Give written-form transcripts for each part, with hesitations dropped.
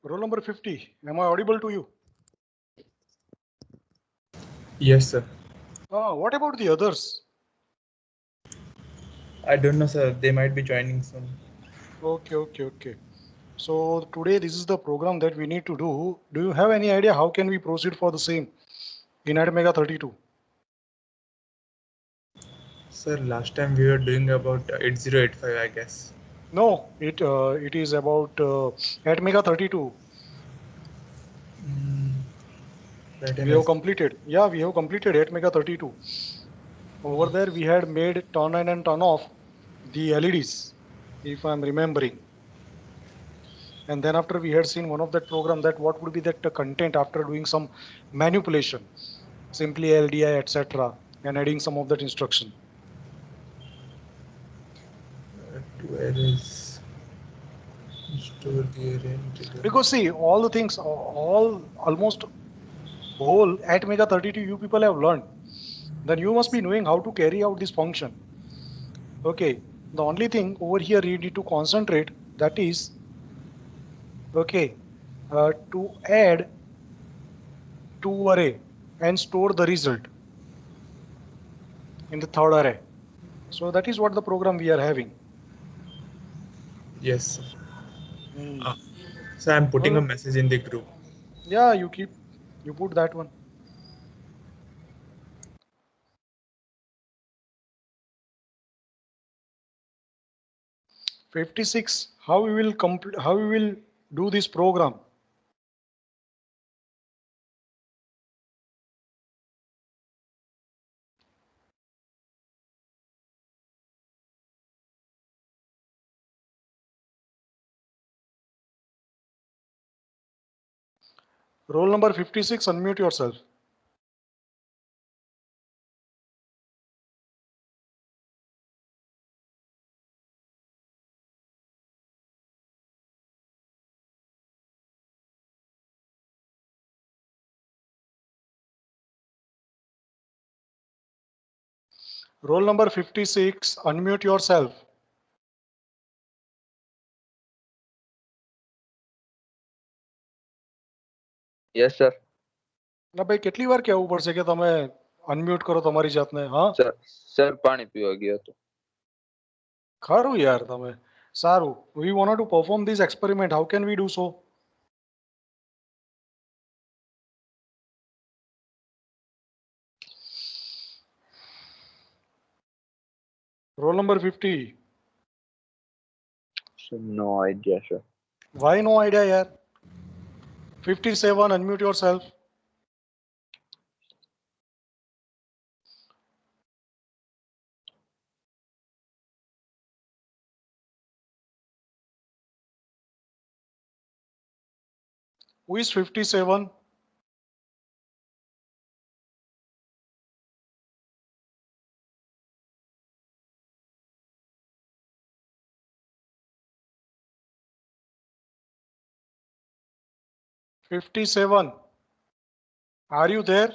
Roll number 50. Am I audible to you? Yes, sir. What about the others? I don't know, sir. They might be joining soon. Okay. So today this is the program that we need to do. Do you have any idea how can we proceed for the same in ATmega 32? Sir, last time we were doing about 8085, I guess. No, it is about ATmega 32. That We time have is. completed. Yeah, we have completed ATmega 32. Over there we had made turn on and turn off the LEDs, if I'm remembering. And then after we had seen one of that program that what would be that content after doing some manipulation, simply LDI, etc., and adding some of that instruction. Where is store the array? Because see, all the things, all almost whole at Mega 32 you people have learned. Then you must be knowing how to carry out this function. Okay, the only thing over here you need to concentrate, that is, okay, to add to array and store the result in the third array. So that is what the program we are having. Yes, sir. Hmm. So I'm putting a Well, message in the group. yeah, you put that one. '56. How we will complete? How we will do this program? Roll number 56. Unmute yourself. Roll number 56. Unmute yourself. Yes, sir. ના ભાઈ કેટલી વાર કહેવું પડશે કે તમે unmute કરો તમારી જાતને? હા, સર પાણી પીવા ગયો હતો. ખરું યાર તમે. સારું. We wanted to perform this experiment. How can we do so? Roll number 50. Sir, no idea, sir. Why no idea yaar? 57. Unmute yourself. Who is 57? '57. Are you there?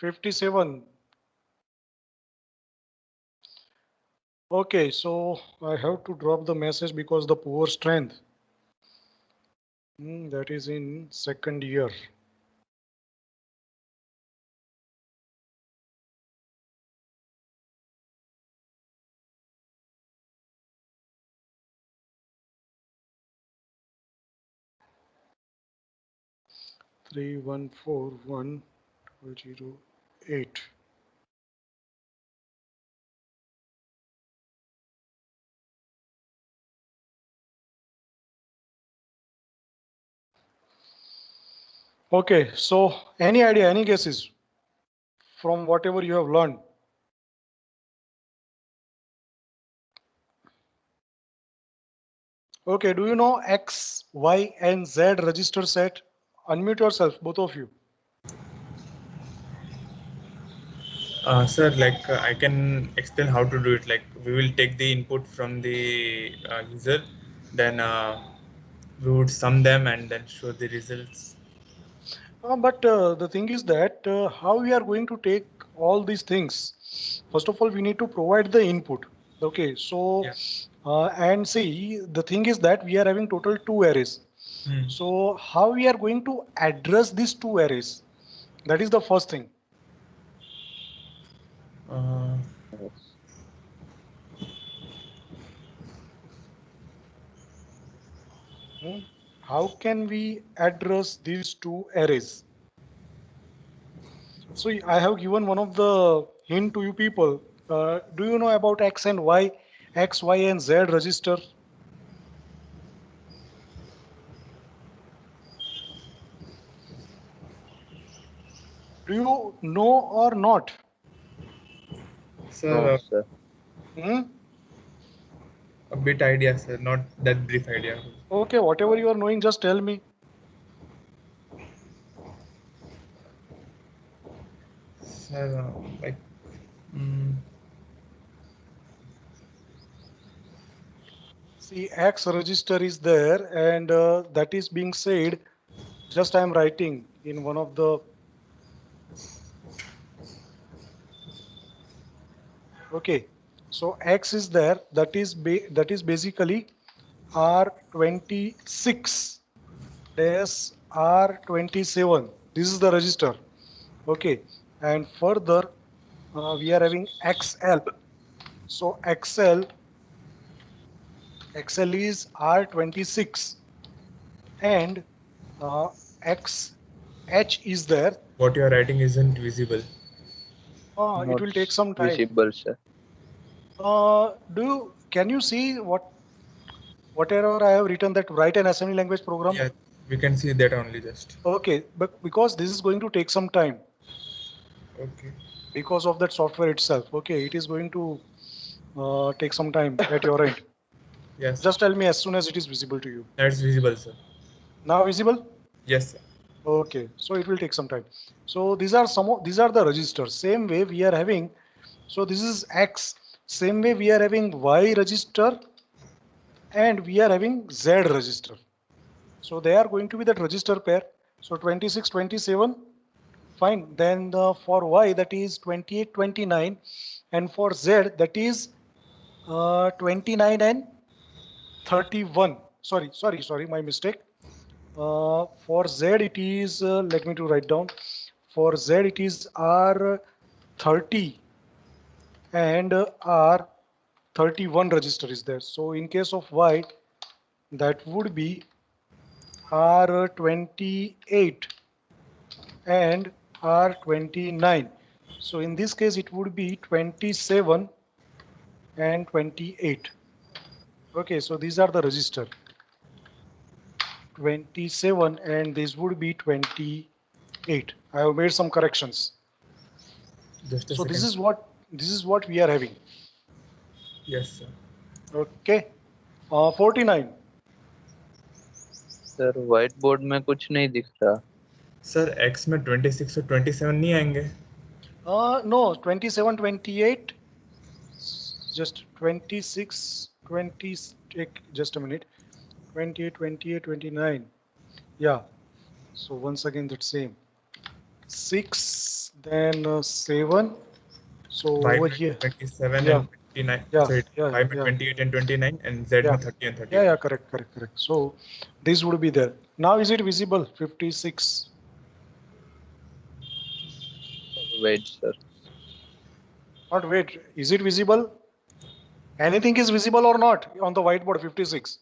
'57. Okay, so I have to drop the message because the poor strength. That is in second year. Three one four one 008. Okay, so any idea, any guesses from whatever you have learned? Okay, do you know X, Y, and Z register set? Unmute yourself, both of you. Sir, like I can explain how to do it. Like we will take the input from the user, then we would sum them and then show the results. But the thing is that how we are going to take all these things, first of all, we need to provide the input. Okay, so Yeah. and see, the thing is that we are having total two arrays. Hmm. So how we are going to address these two arrays? That is the first thing. Uh, Yes. Hmm? How can we address these two arrays? So I have given one of the hint to you people. Do you know about X and Y, X, Y, and Z register? Do you know or not? sir, No, sir. Hmm? a bit idea, sir. Not that brief idea. Okay, whatever you are knowing, just tell me. Sir, like, mm, See, X register is there, and that is being said. Just I am writing in one of the. Okay, so X is there. That is basically R26 dash R27. This is the register. Okay, and further we are having XL. So XL is R26 and XH is there. what you are writing isn't visible. It Not will take some time. visible, sir. Can you see whatever I have written, that write an assembly language program? Yeah, we can see that only just. Okay, but because this is going to take some time Okay. because of that software itself. Okay, it is going to take some time at your end. Yes. Just tell me as soon as it is visible to you. That's visible, sir. Now visible? Yes, sir. Okay, so it will take some time. So these are the registers. Same way we are having. So this is X. Same way we are having Y register and we are having Z register. So they are going to be that register pair. So 26, 27, fine. Then for Y that is 28, 29, and for Z that is 29 and 31. Sorry, my mistake. For Z it is, let me to write down. For Z it is R30 and R31 register is there. So in case of Y, that would be R28 and R29. So in this case, it would be 27 and 28. Okay, so these are the register. 27 and this would be 28. I have made some corrections. Just a So second. this is what we are having. Yes, sir. Okay, 49. Sir white board में कुछ नहीं दिख रहा. Sir X में 26 और 27 नहीं आएंगे. No, 27, 28. Just 26, 20. Take just a minute. 28, 28, 29. Yeah. So once again that same. 6, then 7. So Y over में here. 27 Yeah. and 29. Yeah. So Yeah. Y में Yeah. 28 and 29 and Z Yeah. में 30 and 30. Yeah. Correct. So this would be there. Now is it visible? 56. Wait, sir. Not wait. Is it visible? Anything is visible or not on the whiteboard 56?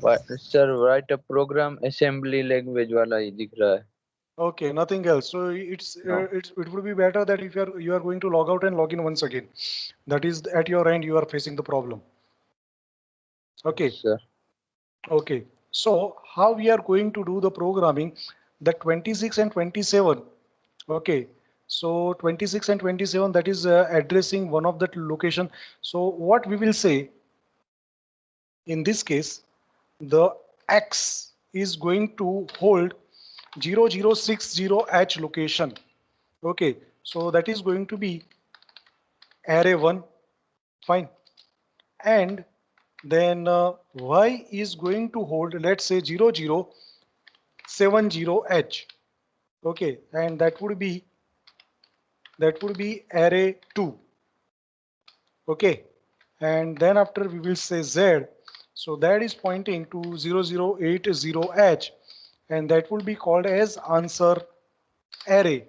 Sir right a program assembly language वाला ही दिख रहा है. Okay, nothing else. So No. it would be better that if you are going to log out and log in once again. That is at your end you are facing the problem. Okay. Sir. Okay. So how we are going to do the programming? The 26 and 27. Okay. So 26 and 27, that is addressing one of that location. So what we will say in this case, the X is going to hold 0060H location. Okay, so that is going to be array 1, fine. And then Y is going to hold, let's say 0070H. Okay, and that would be that would be array 2. Okay, and then after we will say Z, so that is pointing to 0080H, and that will be called as answer array.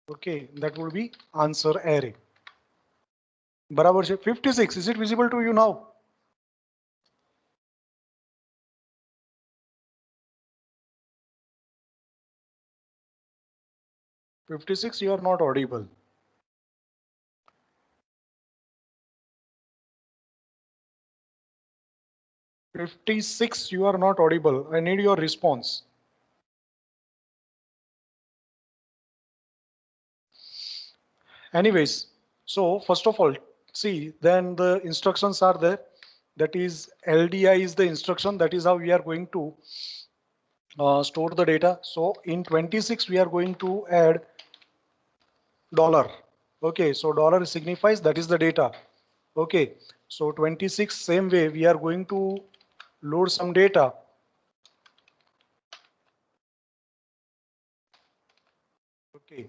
Okay, that will be answer array. बराबर है 56. Is it visible to you now? "56, you are not audible." "56, you are not audible. I need your response." Anyways, so first of all, see, then the instructions are there. That is LDI is the instruction. That is how we are going to store the data. So in 26, we are going to add dollar. Okay, so dollar signifies that is the data. Okay, so 26, same way we are going to load some data. Okay,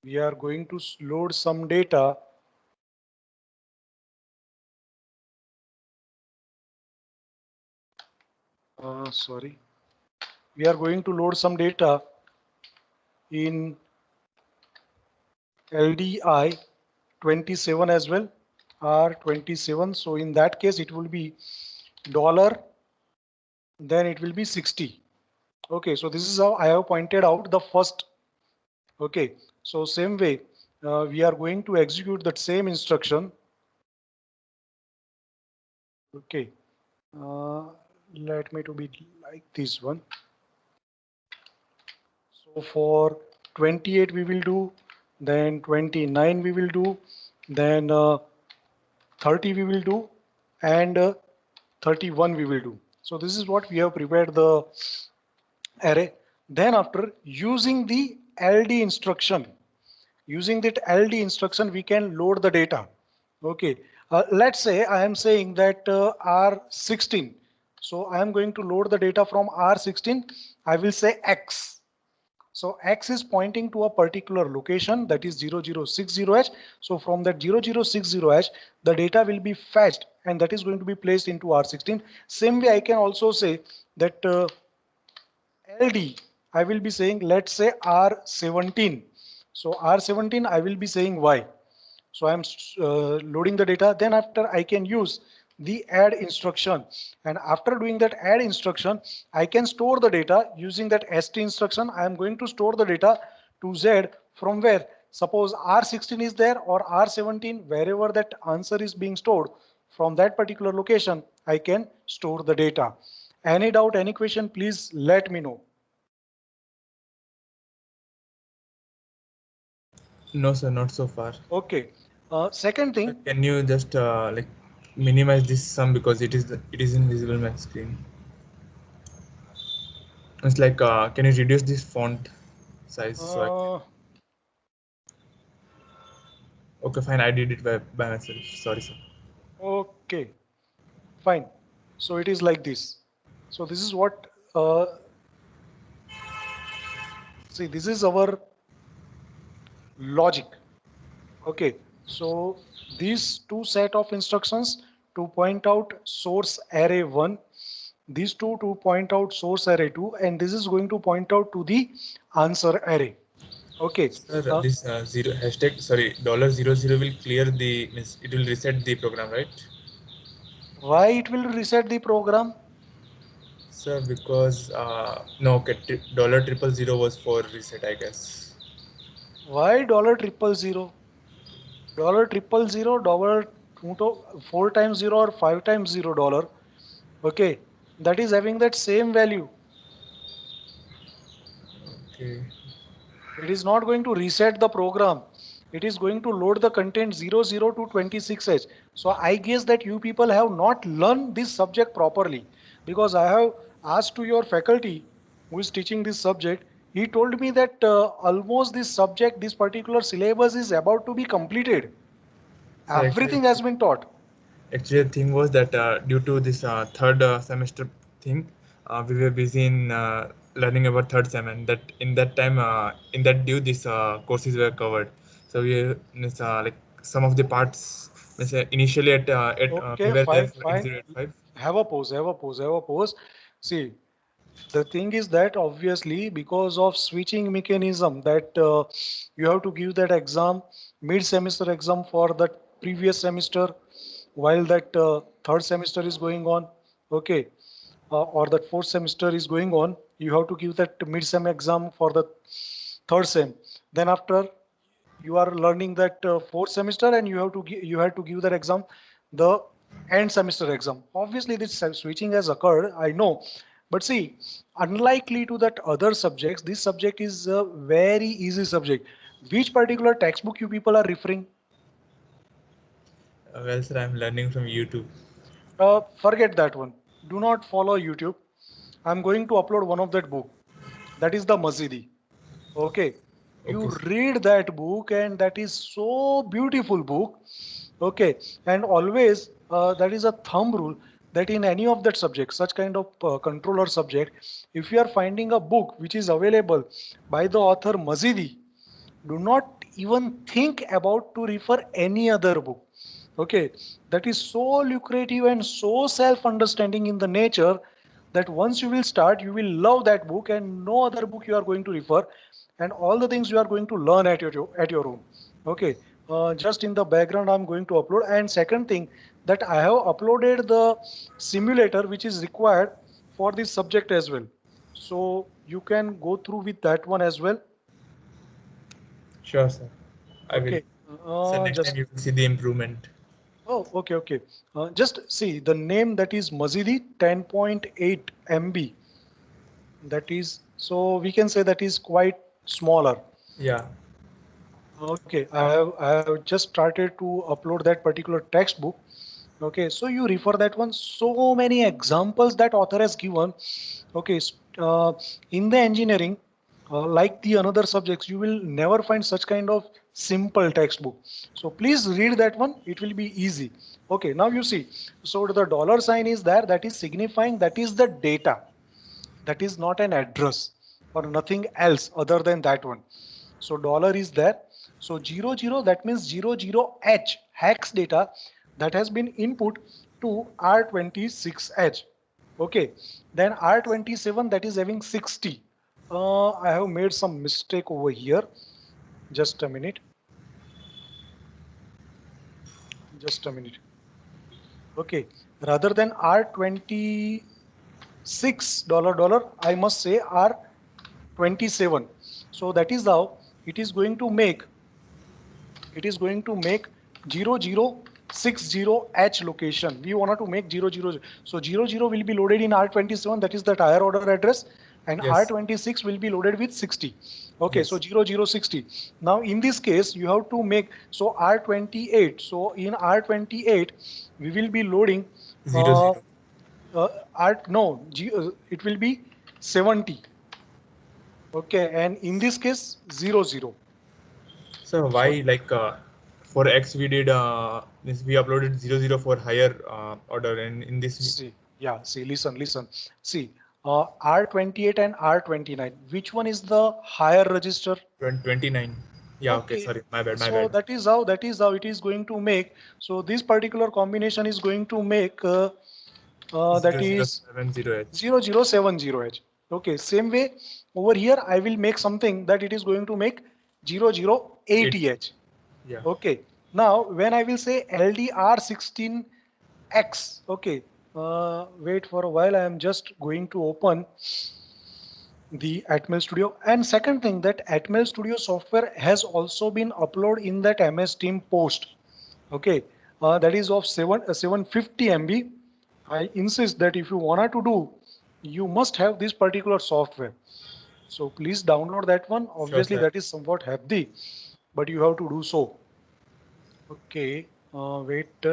we are going to load some data. Sorry, we are going to load some data in LDI 27 as well, R27. So in that case, it will be dollar, then it will be 60. Okay, so this is how I have pointed out the first. Okay, so same way, we are going to execute that same instruction. Okay, let me to be like this one. So for 28 we will do, then 29 we will do, then 30 we will do, and 31 we will do. So this is what we have prepared the array. Then after using the LD instruction, we can load the data. Okay, let's say I am saying that R16. So I am going to load the data from R16. I will say X. So X is pointing to a particular location, that is 0060H. So from that 0060H, the data will be fetched and that is going to be placed into R16. Same way I can also say that LD, I will be saying, let's say R17. So R17, I will be saying Y. So I'm loading the data. Then after I can use the add instruction. And after doing that add instruction, I can store the data using that ST instruction. I am going to store the data to Z from where? Suppose R16 is there or R17, wherever that answer is being stored, from that particular location, I can store the data. Any doubt, any question, please let me know. No, sir, not so far. Okay. Second thing. Can you just like minimize this sum because it is invisible on my screen? It's like can you reduce this font size? Okay, fine. I did it by myself. Sorry, sir. Okay, fine. So it is like this. So this is what. See, this is our logic. Okay. So these two set of instructions to point out source array 1, these two to point out source array 2, and this is going to point out to the answer array. Okay. Sir, this zero hashtag, sorry, $00 will clear the, means it will reset the program, right? Why it will reset the program? Sir, because no, okay, $000 was for reset, I guess. Why $000? $000, 4 times 0 or 5 times $0. Okay, that is having that same value. Okay. It is not going to reset the program. It is going to load the content 00 to 26H. So I guess that you people have not learned this subject properly, because I have asked to your faculty who is teaching this subject. He told me that almost this subject, this particular syllabus is about to be completed. So Everything has been taught. Actually, the thing was that due to this third semester thing, we were busy in learning about third sem, and that in that time, in that due, these courses were covered. So we like some of the parts. Initially we Okay, were there fine, for fine. 8085. Have a pause, have a pause, have a pause. See, the thing is that obviously because of switching mechanism that you have to give that exam, mid-semester exam for the previous semester while that third semester is going on, okay, or that fourth semester is going on, you have to give that mid-sem exam for the third sem. Then after you are learning that fourth semester and you have to give that exam, the end semester exam. Obviously this switching has occurred, I know, but see, unlikely to that other subjects, this subject is a very easy subject. Which particular textbook you people are referring? Well, sir, I'm learning from YouTube. Forget that one, do not follow YouTube. I'm going to upload one of that book, that is the Mazidi. Okay, you Okay, sir. read that book and that is so beautiful book. Okay, and always that is a thumb rule that in any of that subject, such kind of controller subject, if you are finding a book which is available by the author Mazidi, do not even think about to refer any other book. Okay, that is so lucrative and so self-understanding in the nature that once you will start, you will love that book and no other book you are going to refer, and all the things you are going to learn at your own. Okay, just in the background, I'm going to upload. And second thing, that I have uploaded the simulator which is required for this subject as well. So you can go through with that one as well. Sure, sir. I will. Okay, So next time just you will see the improvement. oh, okay, okay. Just see the name, that is Mazidi 10.8 MB. That is, so we can say that is quite smaller. Yeah. Okay, I have just started to upload that particular textbook. Okay, so you refer that one. So many examples that author has given. Okay, in the engineering, like the another subjects, you will never find such kind of simple textbook. So please read that one. It will be easy. Okay, now you see. So the dollar sign is there. That is signifying that is the data. That is not an address or nothing else other than that one. So dollar is there. So 00, that means 00H hex data that has been input to R26H. Okay, then R27 that is having 60. I have made some mistake over here. Just a minute. Just a minute. Okay, rather than R26 dollar, I must say R27. So that is how it is going to make. It is going to make 0060H location. We wanted to make 00. So 00 will be loaded in R27. That is the higher order address. And Yes. R26 will be loaded with 60. Okay, so Yes. 0060. Now in this case, you have to make, so R28. So in R28, we will be loading, 00. it will be 70. Okay, and in this case, 00. So So why like for X we did this we uploaded 00 for higher order, and in this see, yeah, see, listen. See, R28 and R29, which one is the higher register? 29. Yeah, okay, Okay, sorry, my bad, my so bad. that is how it is going to make. So this particular combination is going to make that is 0070H. 0070H. Okay, same way over here I will make something that it is going to make 80. 0080H. Yeah. Okay, now when I will say LDR16X, okay, wait for a while, I am just going to open the Atmel Studio. And second thing, that Atmel Studio software has also been uploaded in that MS Team post. Okay, that is of 750 MB. I insist that if you wanted to do, you must have this particular software. So please download that one. Sure, Obviously, sir. that is somewhat hefty, but you have to do so. Okay, wait.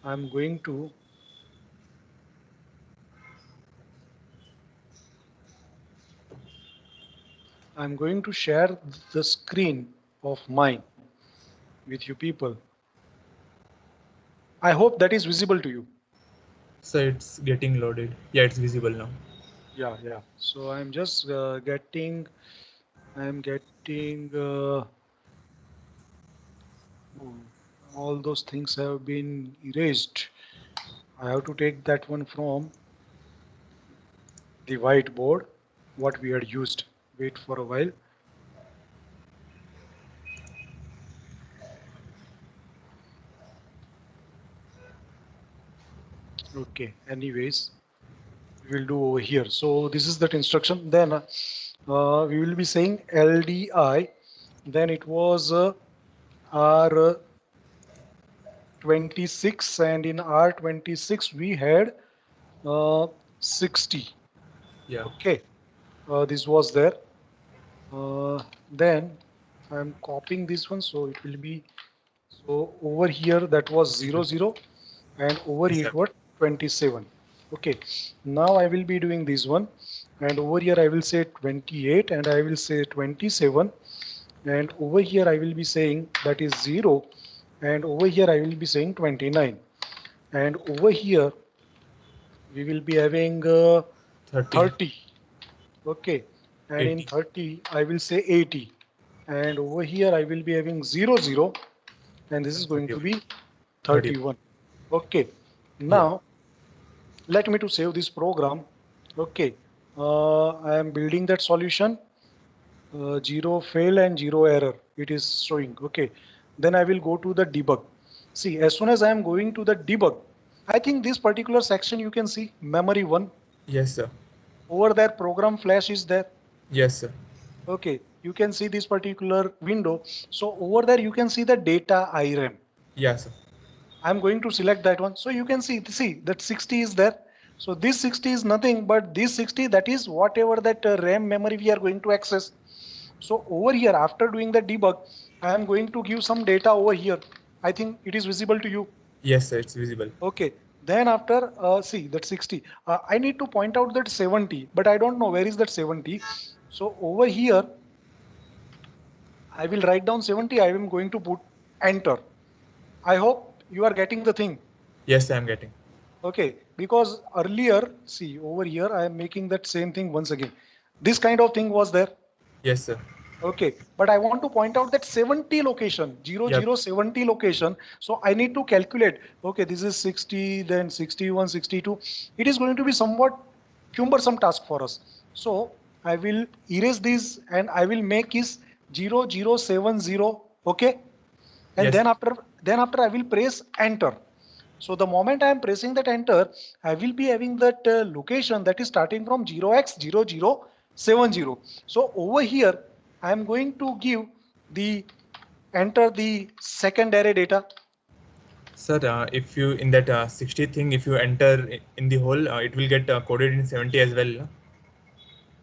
I'm going to. I'm going to share the screen of mine with you people. I hope that is visible to you. So it's getting loaded. Yeah, it's visible now. Yeah. So I'm just I'm getting oh, all those things have been erased. I have to take that one from the whiteboard, what we had used. Wait for a while. Okay, anyways, we will do over here. So this is that instruction. Then we will be saying LDI. Then it was R26, and in R26 we had 60. Yeah. Okay, this was there. Then I'm copying this one, so it will be so over here that was 00, and over Yes, here sir. it was 27. Okay, now I will be doing this one, and over here I will say 28, and I will say 27, and over here I will be saying that is 0, and over here I will be saying 29, and over here we will be having 30, 30. Okay, and in 80. 30 I will say 80, and over here I will be having 00, and this is going to 31. be 31. 31. Okay, Yeah. now let me to save this program. Okay, I am building that solution. 0 fail and 0 error it is showing. Okay, then I will go to the debug. See, as soon as I am going to the debug, I think this particular section you can see memory 1. Yes, sir. Over there program flash is there. Yes, sir. Okay, you can see this particular window. So over there you can see the data IRAM. Yes, sir. I'm going to select that one. So you can see that 60 is there. So this 60 is nothing but this 60, that is whatever that RAM memory we are going to access. So over here, after doing the debug, I am going to give some data over here. I think it is visible to you. Yes, sir. It's visible. Okay. Then after, see that 60, I need to point out that 70, but I don't know where is that 70. So over here, I will write down 70. I am going to put enter. I hope you are getting the thing. Yes, I am getting. Okay, because earlier, see over here, I am making that same thing once again. This kind of thing was there. Yes, sir. Okay, but I want to point out that 70 location, Yep. 70 location. So I need to calculate, okay, this is 60, then 61, 62. It is going to be somewhat cumbersome task for us. So I will erase this and I will make is 0070, okay? And Yes. then after I will press enter. So the moment I am pressing that enter, I will be having that location that is starting from 0x0070. So over here, I am going to give the enter the second array data. Sir, if you in that 60 thing, if you enter in the whole, it will get coded in 70 as well.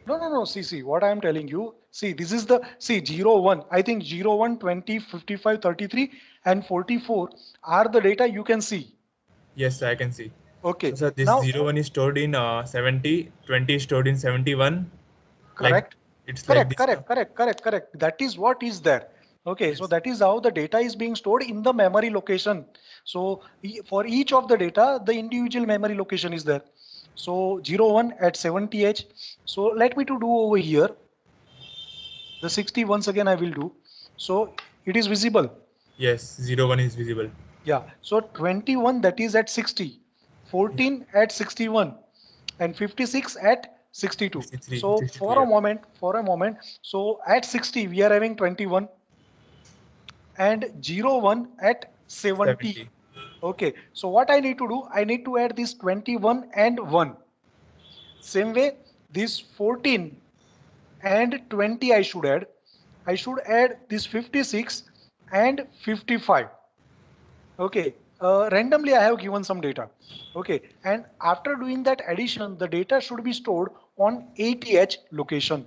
No? No. See, what I am telling you. See, this is the, see, 01. I think 01, 20, 55, 33, and 44 are the data you can see. Yes, I can see. Okay. So, sir, this Now, 01 is stored in 70, 20 is stored in 71. Like correct. it's like Correct, this. No? correct. That is what is there. Okay, so Yes. that is how the data is being stored in the memory location. So for each of the data, the individual memory location is there. So 01 at 70H. So let me to do over here. The 60 once again I will do. So it is visible. Yes, 01 is visible. Yeah. So 21 that is at 60, Yeah. 14 at 61, and 56 at 62. 63, So 63. for a Yeah. moment, so at 60 we are having 21 and 01 at 70. 70. Okay. So what I need to do, I need to add this 21 and 1. Same way, this 14 and 20 I should add. I should add this 56 and 55. Okay, randomly I have given some data. Okay, and after doing that addition, the data should be stored on 80H location.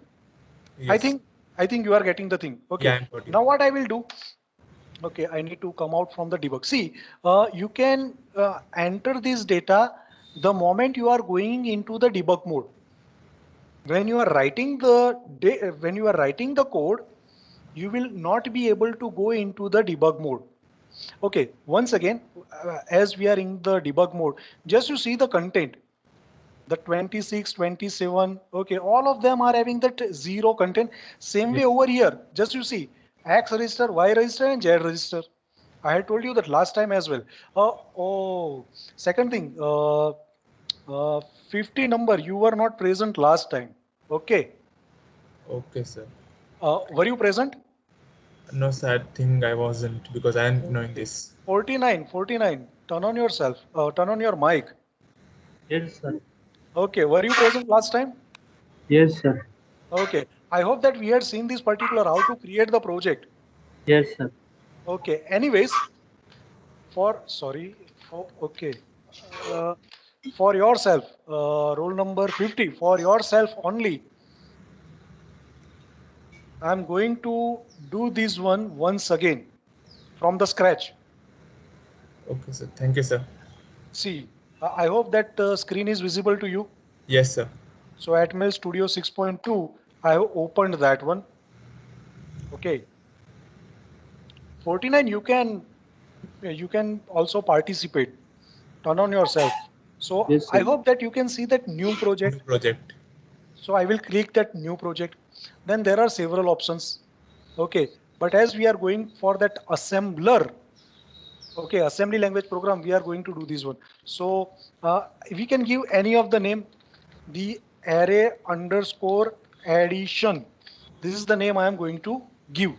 I Yes. think I think you are getting the thing. Yeah, Okay, I'm got you. now what I will do? Okay, I need to come out from the debug. See, you can enter this data the moment you are going into the debug mode. When you are writing the code, you will not be able to go into the debug mode. Okay, once again, as we are in the debug mode, just you see the content. the 26, 27, okay, all of them are having that 0 content. Same way Yes. over here, just you see, X register, Y register, and Z register. I had told you that last time as well. Oh, second thing, 50 number, you were not present last time. Okay. Okay, sir. Were you present? No, sir, I think I wasn't because I am knowing Okay. this. 49, 49. Turn on yourself. Turn on your mic. Yes, sir. Okay. Were you present last time? Yes, sir. Okay. I hope that we had seen this particular how to create the project. Yes, sir. Okay. Anyways, okay. Uh, for yourself, roll number 50, for yourself only, I'm going to do this one once again from the scratch. Okay, sir. Thank you, sir. See, I hope that screen is visible to you. Yes, sir. So at Mail Studio 6.2, I have opened that one. Okay. 49, you can also participate. Turn on yourself. So Yes, sir. I hope that you can see that new New project. project. So I will click that new project. Then there are several options. Okay. But as we are going for that assembler, okay, assembly language program, we are going to do this one. So we can give any of the name, the array underscore addition. This is the name I am going to give.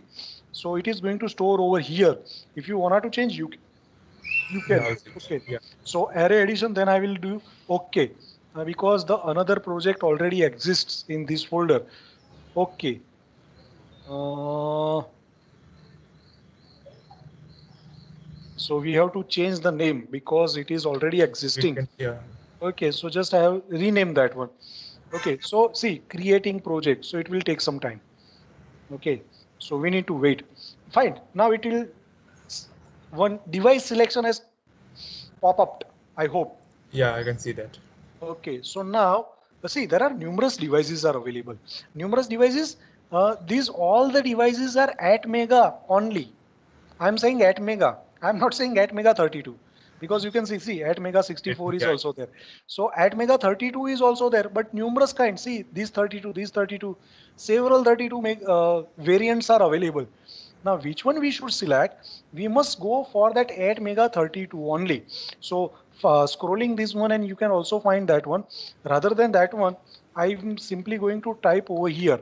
So it is going to store over here. If you wanted to change, you Yeah, can. also. Okay. Yeah. So array addition, then I will do okay, because the another project already exists in this folder. Okay. So we have to change the name because it is already We existing. can, yeah. Okay, so just I have renamed that one. Okay, so see, creating project, so it will take some time. Okay, so we need to wait. Fine, now it will, one device selection has pop up, I hope. Yeah, I can see that. Okay, so now, see, there are numerous devices are available. Numerous devices, these all the devices are at mega only. I'm saying at mega. I'm not saying at mega 32 because you can see at mega 64 is Yeah. also there. So at mega 32 is also there, but numerous kinds. See, these 32, several 32 variants are available. Now, which one we should select? We must go for that 8 mega 32 only. So scrolling this one and you can also find that one. Rather than that one, I'm simply going to type over here.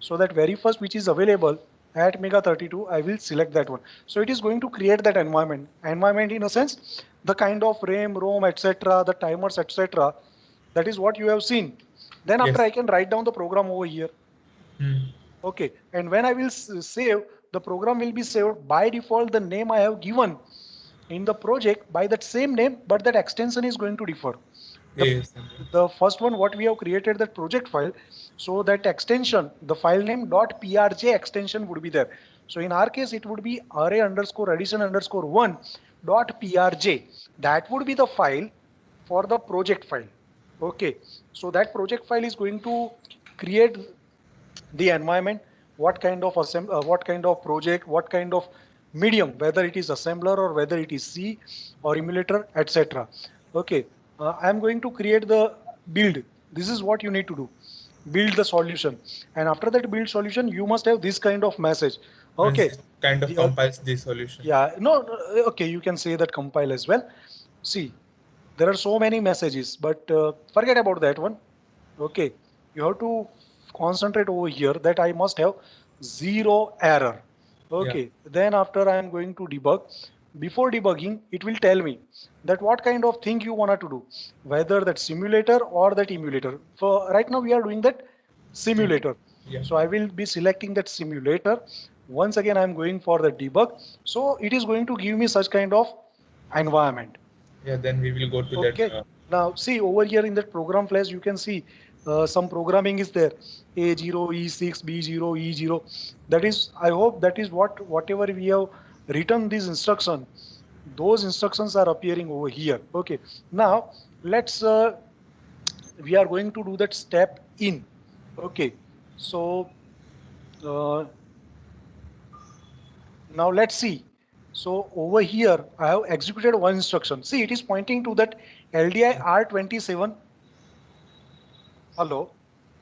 So that very first which is available at mega 32, I will select that one. So it is going to create that environment. Environment in a sense, the kind of RAM, ROM, etc., the timers, etc. That is what you have seen. Then after Yes. I can write down the program over here. Okay, and when I will save, the program will be saved by default the name I have given in the project by that same name, but that extension is going to differ. Yes. The first one, what we have created that project file, so that extension, the file name .prj extension would be there. So in our case, it would be array underscore addition underscore one .prj. That would be the file for the project file. Okay, so that project file is going to create the environment, what kind of what kind of project, what kind of medium, whether it is assembler or whether it is C or emulator, etc. Okay, I'm going to create the build. This is what you need to do. Build the solution, and after that build solution, you must have this kind of message. And Okay, it kind of compiles the solution. yeah, no, okay, you can say that compile as well. See, there are so many messages, but forget about that one. Okay, you have to concentrate over here that I must have zero error. Okay, then after I am going to debug. Before debugging, it will tell me that what kind of thing you wanted to do, whether that simulator or that emulator. For right now, we are doing that simulator. Yeah. So I will be selecting that simulator. Once again, I'm going for the debug. So it is going to give me such kind of environment. Yeah, then we will go to Okay. that. Now see over here in that program flash, you can see some programming is there. A0, E6, B0, E0. That is, I hope that is whatever we have written this instruction, those instructions are appearing over here. Okay. Now let's, we are going to do that step in. Okay. So now let's see. So over here, I have executed one instruction. See, it is pointing to that LDI R27. Hello.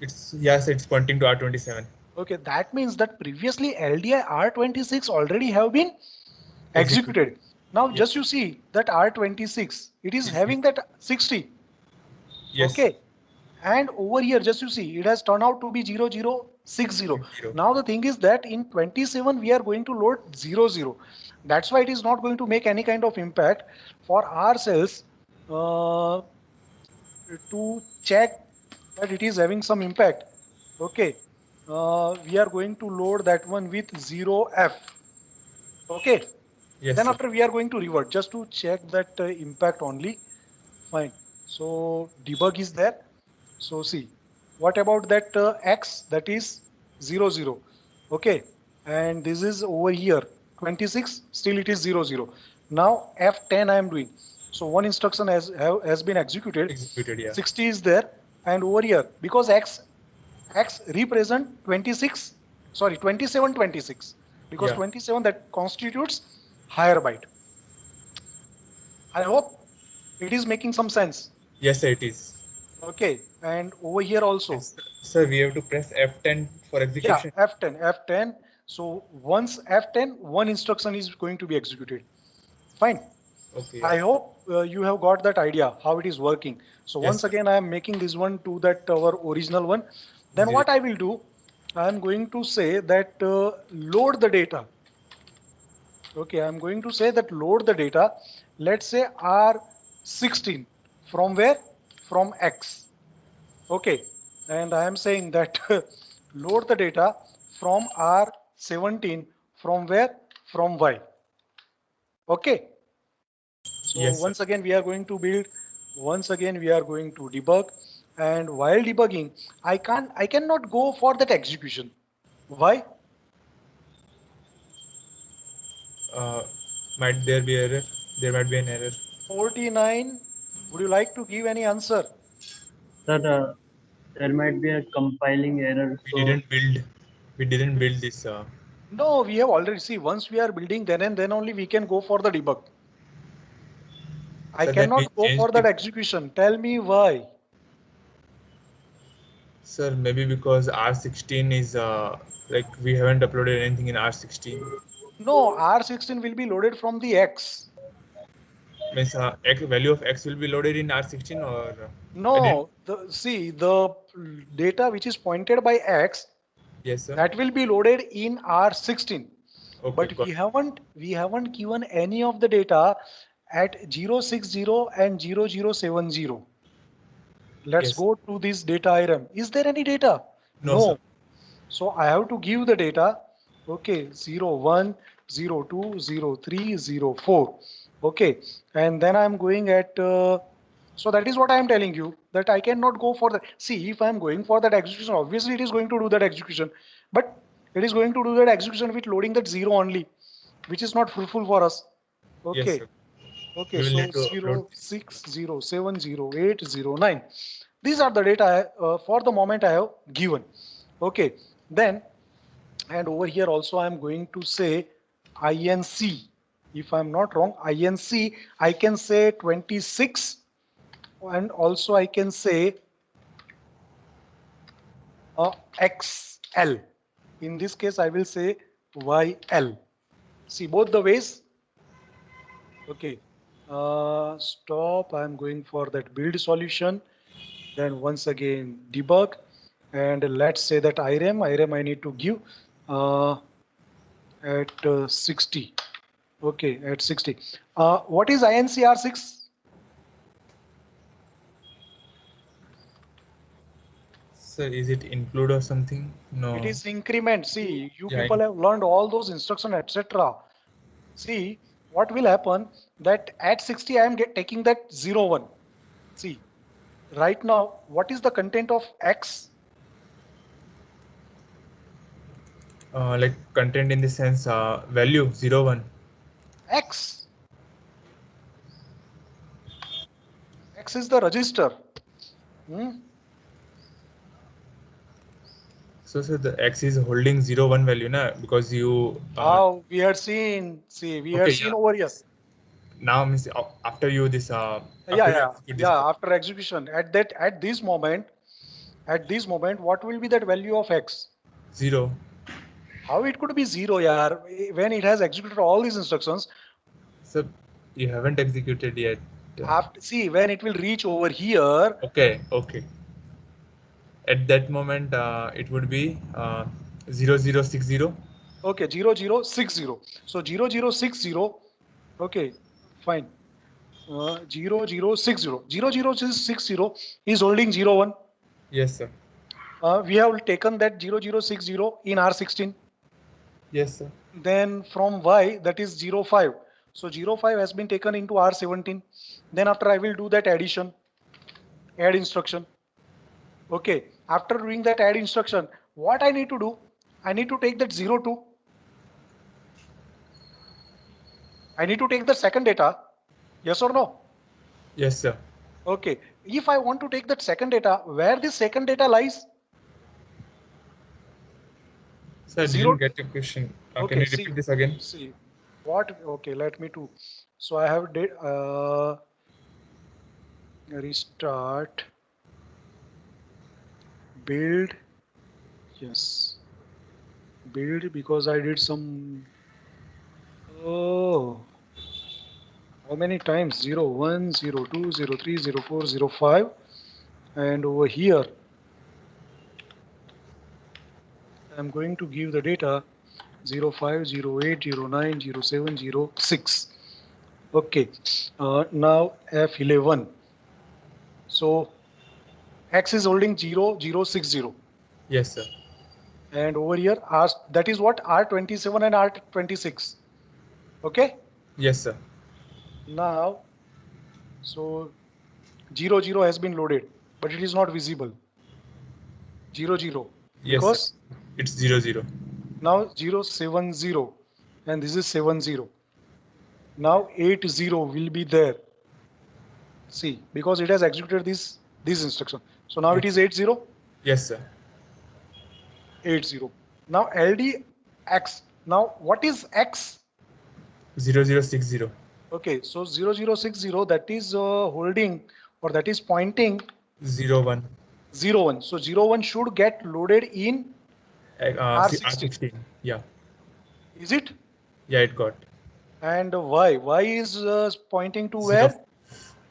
It's yes, it's pointing to R27. Okay, that means that previously LDI R26 already have been executed. Now Yes. just you see that R26, it is having that 60. Yes. Okay. And over here, just you see, it has turned out to be 0060. Zero. Now the thing is that in 27, we are going to load 00. That's why it is not going to make any kind of impact for ourselves to check that it is having some impact. Okay. We are going to load that one with 0F. Okay. Yes, Then sir. after we are going to revert just to check that impact only. Fine. So debug is there. So see, what about that X that is 00? Okay. And this is over here 26, still it is 00. Now F10 I am doing. So one instruction has been executed. Executed, yeah. 60 is there. And over here, because X represent 26, sorry, 27, 26. Because Yeah. 27 that constitutes higher byte. I hope it is making some sense. Yes, sir, it is. Okay, and over here also. Yes. Sir, we have to press F10 for Yeah, execution. F10. So once F10, one instruction is going to be executed. Fine. Okay. I hope you have got that idea how it is working. So Yes, once sir. again, I am making this one to that our original one. Then Zero. what I will do, I am going to say that load the data. Okay, I'm going to say that load the data. Let's say R16 from where? From X. Okay, and I am saying that load the data from R17 from where? From Y. Okay, so Yes, sir. once again we are going to build. Once again we are going to debug, and while debugging, I cannot go for that execution. Why? Might there be error? There might be an error. 49. Would you like to give any answer? Sir, there might be a compiling error. We So, didn't build. We didn't build this. No, we have already see once we are building, then and then only we can go for the debug. I Sir, then we cannot go changed for that it. execution. Tell me why. Sir, maybe because R16 is like we haven't uploaded anything in R16. No, R16 will be loaded from the X. Means X value of X will be loaded in R16 or No, see the data which is pointed by X, yes, sir. that will be loaded in R16. Okay, But got we haven't given any of the data at 060 and 0070. Let's yes. go to this data item. Is there any data? No, sir. So I have to give the data. Okay, 01, 02, 03, 04. Okay, and then I'm going at, so that is what I'm telling you, that I cannot go for that. See, if I'm going for that execution, obviously it is going to do that execution, but it is going to do that execution with loading that 0 only, which is not fruitful for us. Yes, Okay. sir. Okay, We will so need to upload 0, 6, 0, 7, 0, 8, 0, 9. These are the data for the moment I have given. Okay, then, and over here also I'm going to say INC. If I'm not wrong, INC, I can say 26, and also I can say XL. In this case, I will say YL. See both the ways. Okay, stop. I'm going for that build solution. Then once again debug, and let's say that IREM I need to give at 60. Okay, at 60. What is INCR6? Sir, is it include or something? No. It is increment. See, you Yeah, people have learned all those instructions, etc. See, what will happen that at 60 I am taking that 01. See, right now, what is the content of X? like content in the sense value 01. X. X is the register. So, sir, the X is holding 01 value, na? Because you. How we had seen, see, we had Okay, seen yeah. over here. Now means after you this. Yeah. After execution, at this moment, At this moment, what will be that value of X? 0. How it could be 0, yaar, when it has executed all these instructions? Sir, you haven't executed yet. After, see, when it will reach over here. Okay. At that moment, it would be 0060. Okay, 0060. So 0060. Okay, fine. 0060. 0060 is holding 01. Yes, sir. We have taken that 0060 in R16. Yes, sir. Then from Y, that is 05. So 05 has been taken into R17. Then after I will do that addition, add instruction. Okay, after doing that add instruction, what I need to do? I need to take that 02. I need to take the second data. Yes or no? Yes, sir. Okay, if I want to take that second data, where this second data lies? Sir, I Zero. didn't get your question. Okay, Can you see, repeat this again? see what? Okay, let me do. So I have restart, build. Yes, build, because I did some. Oh, how many times? 01, 02, 03, 04, 05, and over here I'm going to give the data 05, 08, 09, 07, 06. Okay, now F11. So X is holding 0060. Yes, sir. And over here, R, that is what? R27 and R26. Okay? Yes, sir. Now, so 00 has been loaded, but it is not visible. 00. Yes, Because sir. It's 00. now 070, and this is 70. Now 80 will be there. See, because it has executed this instruction. So now it is 80. Yes, sir. 80. Now LDX. Now what is X? 0060. Okay, so 0060, that is holding, or that is pointing 01. 01. So 01 should get loaded in R16. R16. Yeah. Is it? Yeah, it got. And Y? Y is pointing to Zero.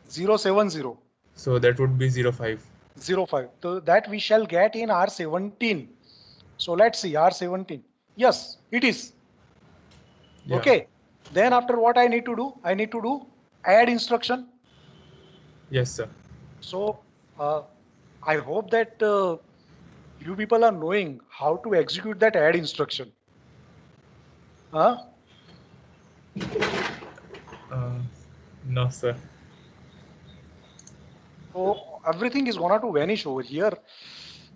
where? 070. So that would be 05. 05. So that we shall get in R17. So let's see, R17. Yes, it is. Yeah. Okay. Then after, what I need to do? I need to do add instruction. Yes, sir. So I hope that you people are knowing how to execute that add instruction. Huh? No, sir. So everything is gonna to vanish over here,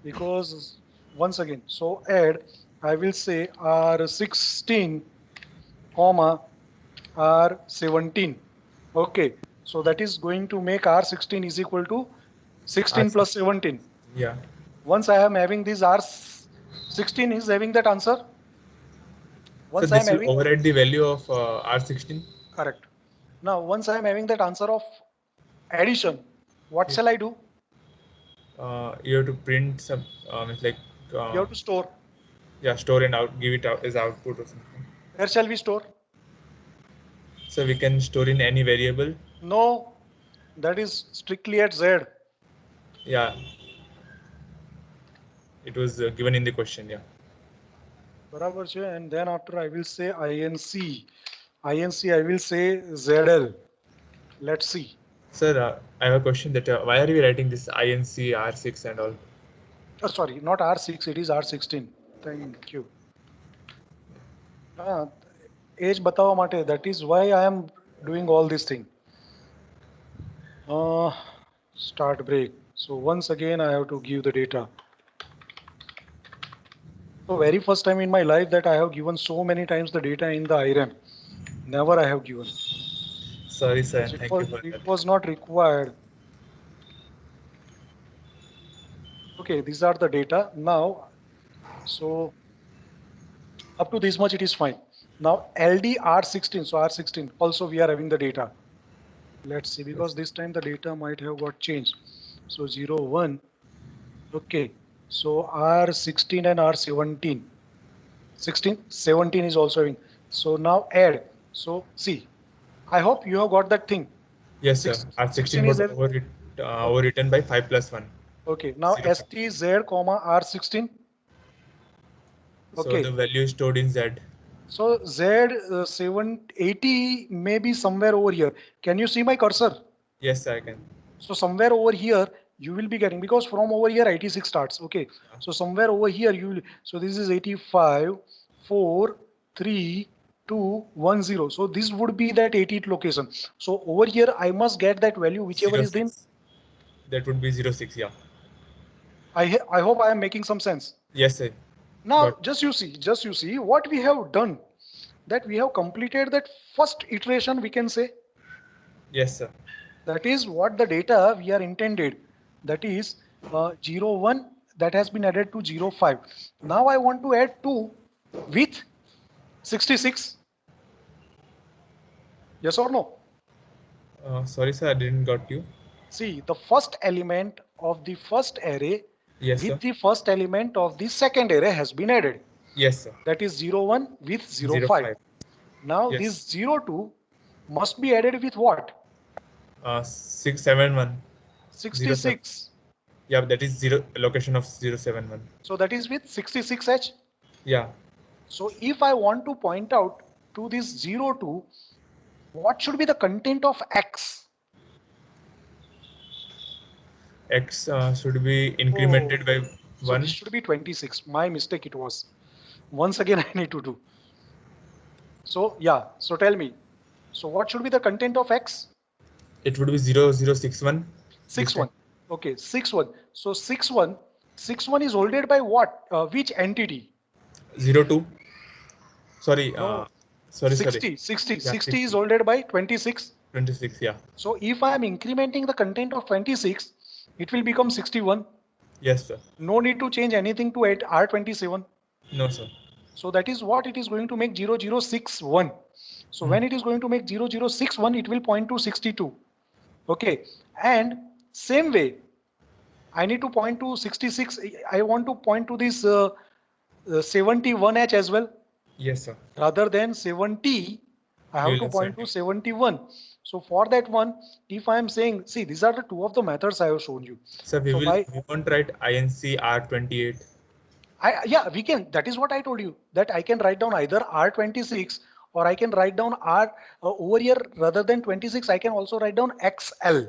because once again, so add, I will say R16, comma R17. Okay, so that is going to make R16 is equal to 16 plus 17. Yeah. Once I am having this R16 is having that answer. So Once I am this will having, override the value of R16. correct. Now once I am having that answer of addition, what shall I do? You have to print some, it's like, You have to store. yeah, store and out, give it out as output or something. Where shall we store? So we can store in any variable. No, that is strictly at Z. Yeah. It was given in the question. Yeah. बराबर છે. And then after I will say INC. INC I will say ZL. Let's see. Sir, I have a question that why are we writing this INC, R6 and all? Oh, sorry, not R6, it is R16. Thank you. Age बतावा માટે, that is why I am doing all this thing. Start break. So once again I have to give the data. So very first time in my life that I have given so many times the data in the IRAM. Never I have given. Sorry, sir. Thank you for It that. was not required. Okay, these are the data now. So up to this much it is fine. Now LD R16, so R16 also we are having the data. Let's see, because this time the data might have got changed. So 01, Okay, so R16 and R17. 16, 17 is also having. So now add. So see, I hope you have got that thing. Yes, sir. 16 R16 is got there. Okay. overwritten by 5 plus 1. Okay. Now 0, 5. STZ comma R16. So Okay. the value is stored in Z. So Z 780 may be somewhere over here. Can you see my cursor? Yes, I can. So somewhere over here you will be getting, because from over here 86 starts. Okay. So somewhere over here you will. So this is 85, 4, 3, 2, 1, 0. So this would be that 88 location. So over here I must get that value whichever is then. 06. That would be 06, yeah. I hope I am making some sense. Yes, sir. Now Got just you see what we have done, that we have completed that first iteration, we can say. Yes, sir. That is what the data we are intended. That is 0, 1 that has been added to 0, 5. Now I want to add 2 with 66. Yes or no? Sorry, sir, I didn't got you. See, the first element of the first array Yes, with sir. the first element of the second array has been added. Yes, sir. That is 0, 1 with 0, 5. 05. Now Yes. this 0, 2 must be added with what? 671. 66. Yeah, that is location of 071. So that is with 66H. Yeah. So if I want to point out to this 0, 2, what should be the content of X? X should be incremented by So 1. this should be 26. My mistake it was. Once again, I need to do. So yeah, so tell me. So what should be the content of X? It would be 0061. 61. Okay, 61. So 61 is holded by what? Which entity? 02. Sorry. No. Sorry. 60. Yeah, 60 is holded by 26. 26. Yeah. So if I am incrementing the content of 26, it will become 61. Yes, sir. No need to change anything to add R27. No, sir. So that is what it is going to make 0061. So when it is going to make 0061, it will point to 62. Okay. And same way, I need to point to 66. I want to point to this 71H as well. Yes, sir. Rather than 70, I have You to will point to 71. So for that one, if I am saying, see, these are the two of the methods I have shown you. Sir, we So won't write INC R28. Yeah, we can. That is what I told you, that I can write down either R26 or I can write down R over here rather than 26. I can also write down XL.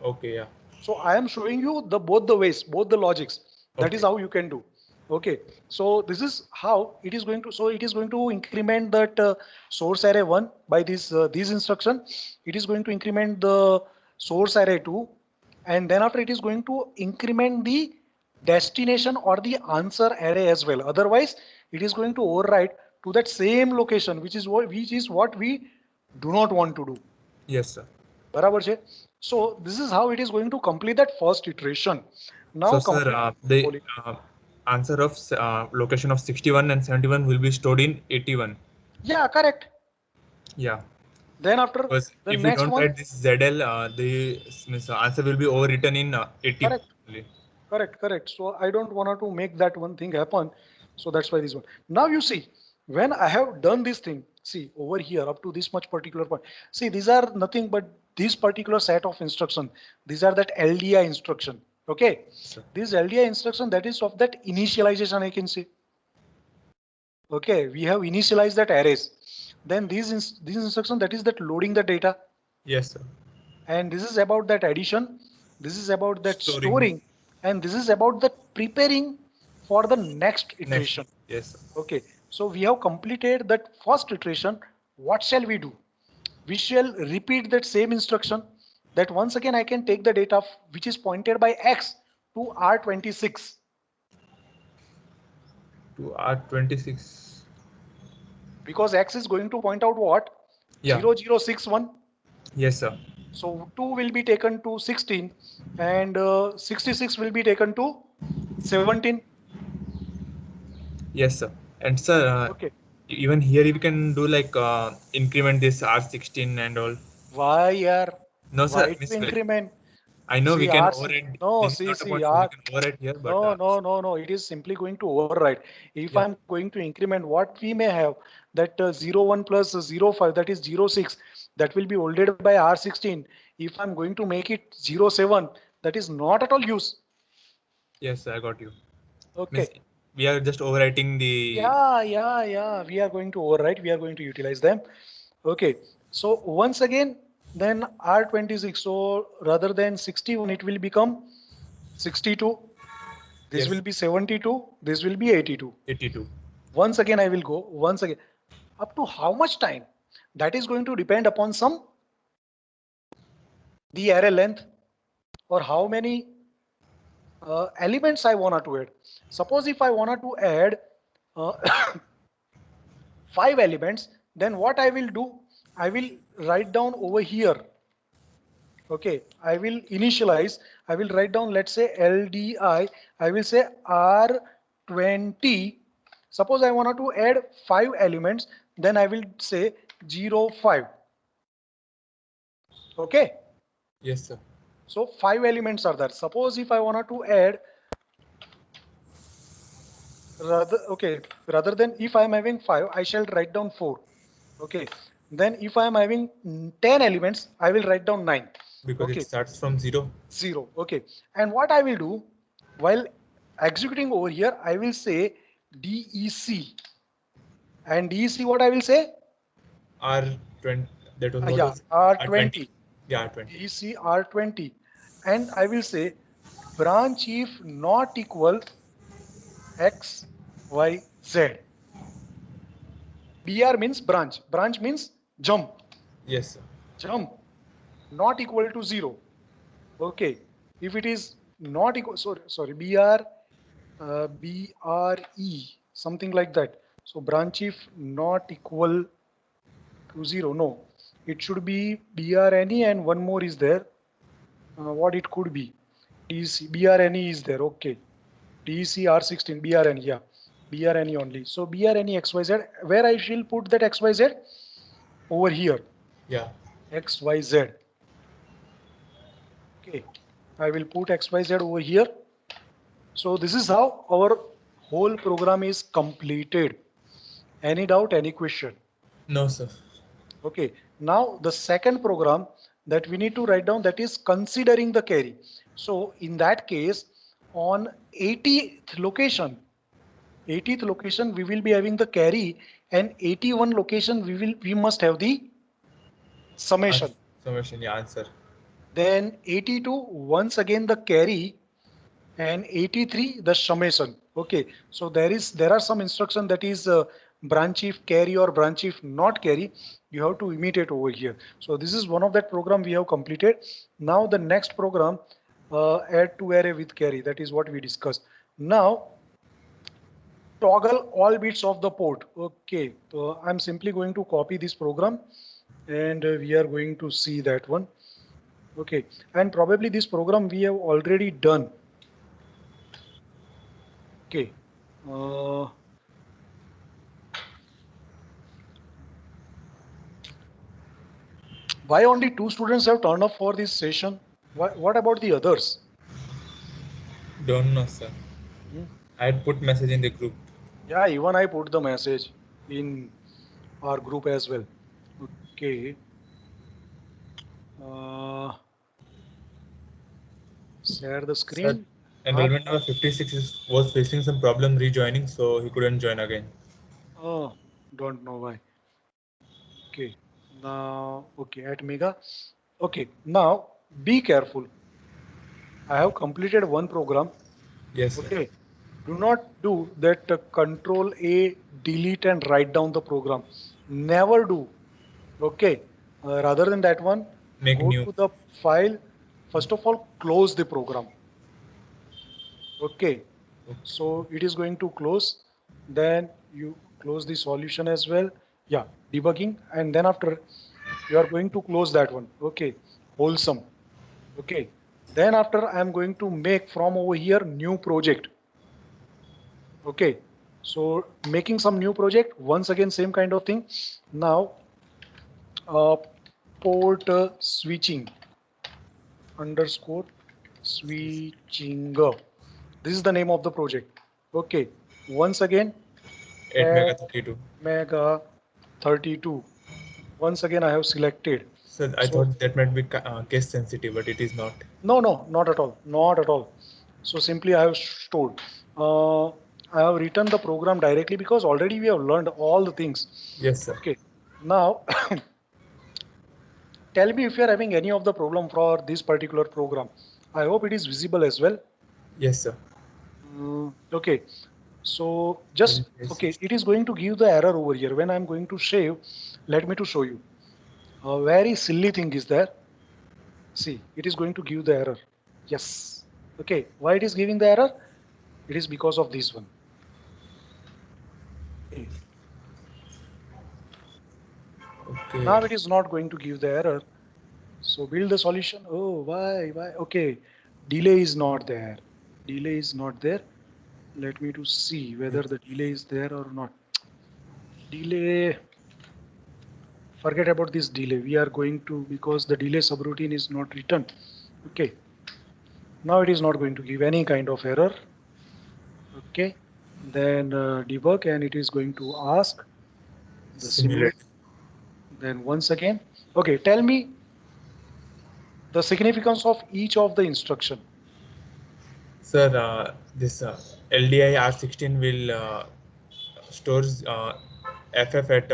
Okay, yeah. So I am showing you both the ways, both the logics. That is how you can do. Okay. So this is how it is going to. So it is going to increment that source array 1 by this instruction. It is going to increment the source array 2, and then after it is going to increment the destination or the answer array as well. Otherwise, it is going to overwrite to that same location, which is what we do not want to do. Yes, sir. Barabar છે? So this is how it is going to complete that first iteration. Now, so, sir, the answer of location of 61 and 71 will be stored in 81. Yeah, correct. Yeah. Then after because the if next we don't one, write this ZL, the answer will be overwritten in 80. Correct. So I don't want to make that one thing happen. So that's why this one. Now you see, when I have done this thing, see over here up to this much particular point. See, these are nothing but this particular set of instruction. These are that LDI instruction. Okay. Sure. This LDI instruction, that is of that initialization, I can say. Okay, we have initialized that arrays. Then these instruction, that is that loading the data. Yes, sir. And this is about that addition. This is about that storing. And this is about the preparing for the next iteration. Yes, sir. Okay. So we have completed that first iteration. What shall we do? We shall repeat that same instruction, that once again I can take the data which is pointed by X to R26. To R26. Because X is going to point out what? Yeah. 0061. Yes, sir. So 2 will be taken to 16 and 66 will be taken to 17. Yes, sir. And sir, okay. Even here we can do like increment this R16 and all. Why, yaar? No, sir. Why to increment? I know See, we can R, override. no, This is see, not see, about we R, can override here, but no. It is simply going to override. If yeah, I'm going to increment what we may have, that 0, 1 plus 0, 5, that is 0, 6, that will be ordered by R16. If I'm going to make it 0, 7, that is not at all use. yes, I got you. Means Okay. we are just overwriting the. Yeah. We are going to override. We are going to utilize them. Okay. So once again, then R26. So rather than 61, it will become 62. This Yes, will be 72. This will be 82. 82. Once again, I will go once again. Up to how much time? That is going to depend upon the array length or how many elements I wanted to add. Suppose if I wanted to add uh, 5 elements, then what I will do, I will write down over here. Okay, I will initialize, I will write down, let's say LDI, I will say R20. Suppose I wanted to add 5 elements, then I will say 0, 5. Okay, Yes, sir. so 5 elements are there. Suppose if I wanted to add rather than if I am having 5, I shall write down 4. Okay, then if I am having 10 elements, I will write down 9. Because it Okay, starts from 0. 0. Okay, and what I will do while executing over here, I will say DEC, and DEC what I will say? R20. That was what Yeah, was R20. R20. Yeah, R20. DEC R20, and I will say branch if not equal X, Y, Z. BR means branch. Branch means jump. Yes, sir. Jump not equal to 0. Okay. If it is not equal, sorry, BRE, something like that. So branch if not equal to 0. No, it should be BRNE and one more is there. What it could be? DC, BRNE is there. Okay. DC R16, BRNE, yeah. BRNE only. So BRNE XYZ, where I shall put that XYZ? Over here. Yeah. XYZ. Okay. I will put XYZ over here. So this is how our whole program is completed. Any doubt, any question? No, sir. Okay. Now the second program that we need to write down, that is considering the carry. So in that case, on 80th location, we will be having the carry, and 81 location we must have the summation. Summation, yeah, answer. Then 82 once again the carry, and 83 the summation. Okay, so there are some instruction that is branch if carry or branch if not carry. You have to imitate over here. So this is one of that program we have completed. Now the next program, add to array with carry, that is what we discussed. Now toggle all bits of the port. Okay, so I'm simply going to copy this program, and we are going to see that one. Okay, and probably this program we have already done. Okay. Why only 2 students have turned up for this session? What about the others? Don't know, sir. I had put message in the group. Yeah, even I put the message in our group as well. Okay. Share the screen. Sir, enrollment number 56 was facing some problem rejoining, so he couldn't join again. Oh, don't know why. Okay. Now, okay, at Mega. Okay, now be careful. I have completed one program. Yes, sir. Okay. Do not do that Control A, delete and write down the program. Never do. Okay. Rather than that one, Make go new. to the file. First of all, close the program. Okay. So it is going to close. Then you close the solution as well. Yeah, debugging. And then after, you are going to close that one. Okay. Wholesome. Okay. Then after, I am going to make from over here new project. Okay. So making some new project. Once again, same kind of thing. Now, port switching. underscore switching. This is the name of the project. Okay. Once again, 8 mega 32. mega 32. Once again, I have selected. So I thought that might be case sensitive, but it is not. No, not at all. Not at all. So simply I have stored. I have written the program directly because already we have learned all the things. Yes, sir. Okay. Now, tell me if you are having any of the problem for this particular program. I hope it is visible as well. Yes, sir. Okay. So just, okay, it is going to give the error over here. When I'm going to save, let me to show you. A very silly thing is there. See, it is going to give the error. Yes. Okay. Why it is giving the error? It is because of this one. Okay. Now it is not going to give the error. So build the solution. Oh, why? Okay. Delay is not there. Delay is not there. Let me to see whether the delay is there or not. Delay. Forget about this delay. We are going to, because the delay subroutine is not written. Okay. Now it is not going to give any kind of error. Okay. Then debug, and it is going to ask the simulate. Then once again. Okay. Tell me the significance of each of the instruction. Sir, this LDI R16 will stores FF at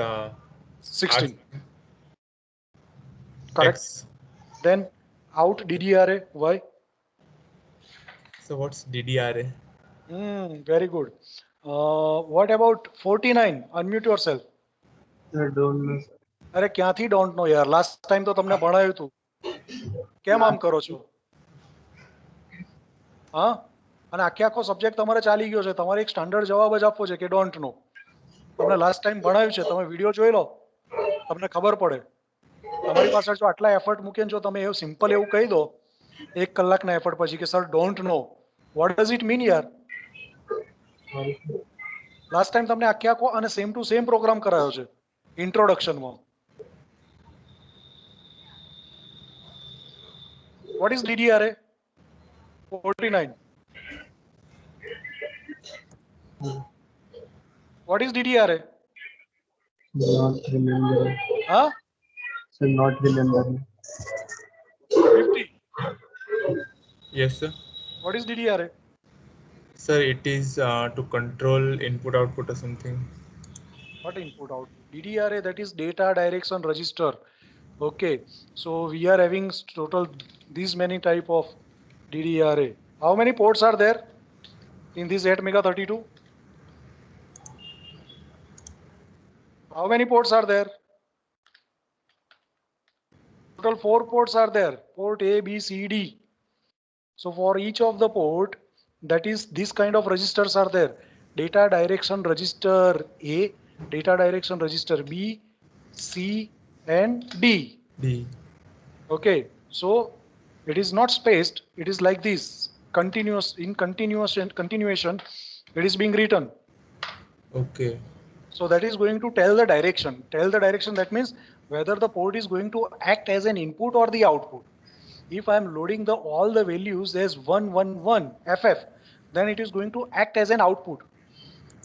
16. Correct. X. Then out DDRA. Why? So what's DDRA? Very good. What about 49? Unmute yourself. I don't know. અરે ક્યાંથી don't know યાર, last time તો તમને ભણાવ્યું હતું. કેમ આમ કરો છો? હા, અને આખો સબ્જેક્ટ તમારે ચાલી ગયો છે, તમારે એક સ્ટાન્ડર્ડ જવાબ જ આપવો છે કે ડોન્ટ નો. તમને લાસ્ટ ટાઈમ ભણાવ્યું છે, તમે વિડીયો જોઈ લો, તમને ખબર પડે. તમારી પાસે જો આટલા એફર્ટ મૂકીને જો તમે એવું સિમ્પલ એવું કહી દો 1 કલાકના એફર્ટ પછી કે sir don't know, what does it mean યાર? લાસ્ટ ટાઈમ તમને આખો અને સેમ ટુ સેમ પ્રોગ્રામ કરાયો છે ઇન્ટ્રોડક્શનમાં. What is DDRA? 49. What is DDRA? Not remember. Huh? So not remember. 50. Yes, sir. What is DDRA? Sir, it is to control input output or something. What input output? DDRA, that is data direction register. Okay, so we are having total these many type of DDRA. How many ports are there in this 8 mega 32? How many ports are there? Total 4 ports are there. Port A, B, C, D. So for each of the port, that is this kind of registers are there. Data direction register A, data direction register B, C, and D. D. Okay, so it is not spaced. It is like this, continuous. In continuation, it is being written. Okay. So that is going to tell the direction. Tell the direction, that means whether the port is going to act as an input or the output. If I am loading all the values as 111 FF, then it is going to act as an output.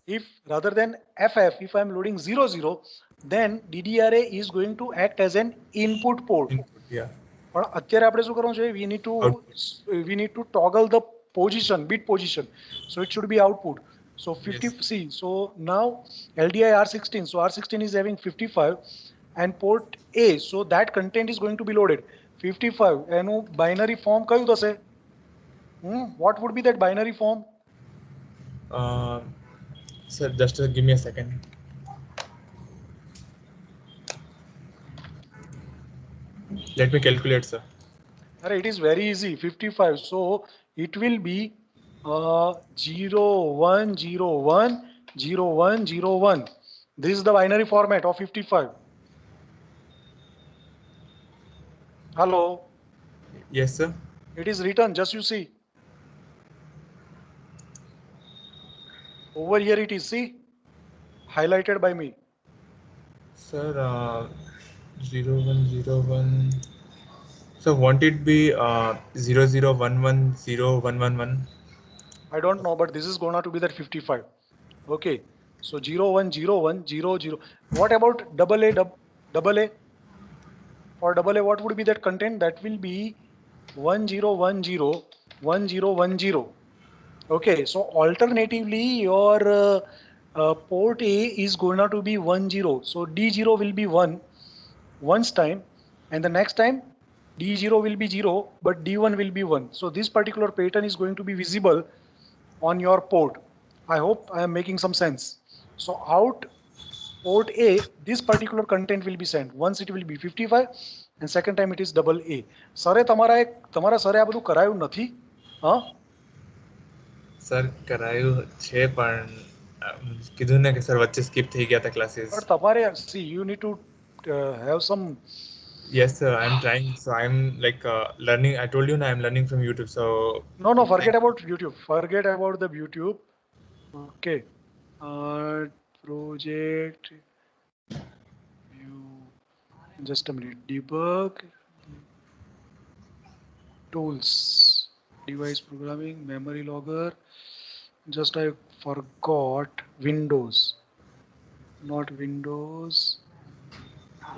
If rather than FF, if I am loading 00, then DDRA is going to act as an input port. Yeah. પણ અત્યારે આપણે શું કરવું છે? We need to toggle the position, bit position. So it should be output. So 50, yes. See, so now LDI R16, so R16 is having 55 and port A, so that content is going to be loaded. 55, એનું binary form કયું થશે? What would be that binary form? Sir, just give me a second. Let me calculate, sir. It is very easy. 55. So it will be 01010101. This is the binary format of 55. Hello. Yes, sir. It is written. Just you see. Over here it is. See, highlighted by me. Sir, 0101. So won't it be 00110111? I don't know, but this is gonna to be that 55. Okay, so 010100. What about double A? Double A for double A, what would be that content? That will be 10101010. Okay, so alternatively, your port A is going to be 10. So D0 will be 1 once time, and the next time D0 will be 0, but D1 will be 1. So this particular pattern is going to be visible on your port. I hope I am making some sense. So out port A, this particular content will be sent. Once it will be 55, and second time it is double A. સરે તમારા સરે આ બધું કરાયું નથી? હા? Sir કરાયું છે પણ કીધું ને કે સર વચ્ચે સ્કીપ થઈ ગયા હતા ક્લાસીસ. But તમારે see, you need to have some. Yes, sir. I'm trying. So I'm like learning. I told you now I'm learning from YouTube. So No, forget about YouTube. Forget about the YouTube. Okay. Project view. Just a minute. Debug. Tools. Device programming. Memory logger. Just I forgot Windows. Not Windows.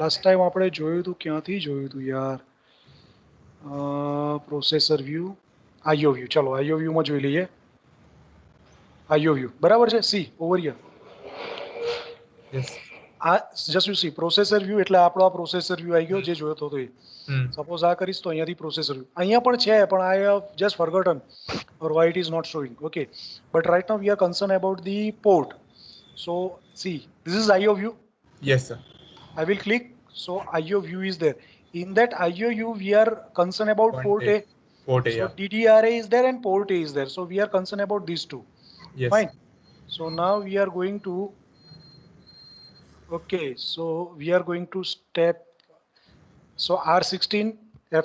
Last time આપણે જોયું હતું ક્યાંથી જોયું હતું યાર? Processor view, IO view. ચલો IO view માં જોઈ લઈએ. IO વ્યૂ બરાબર છે. See over here. yes. Just you see processor view એટલે આપણો આ પ્રોસેસર વ્યૂ આવી ગયો જે જોયો હતો એ. સપોઝ આ કરીશ તો અહીંયાથી પ્રોસેસર વ્યૂ અહીંયા પણ છે, પણ I have just forgotten or why it is not showing. Okay, but right now we are concerned about the port. So see, this is IO view. Yes, sir. I will click. So IO view is there. In that IO view, we are concerned about port A. Port A, So yeah. DDRA is there and port A is there. So we are concerned about these two. Yes. Fine. So now we are going to. Okay. So we are going to step. So R16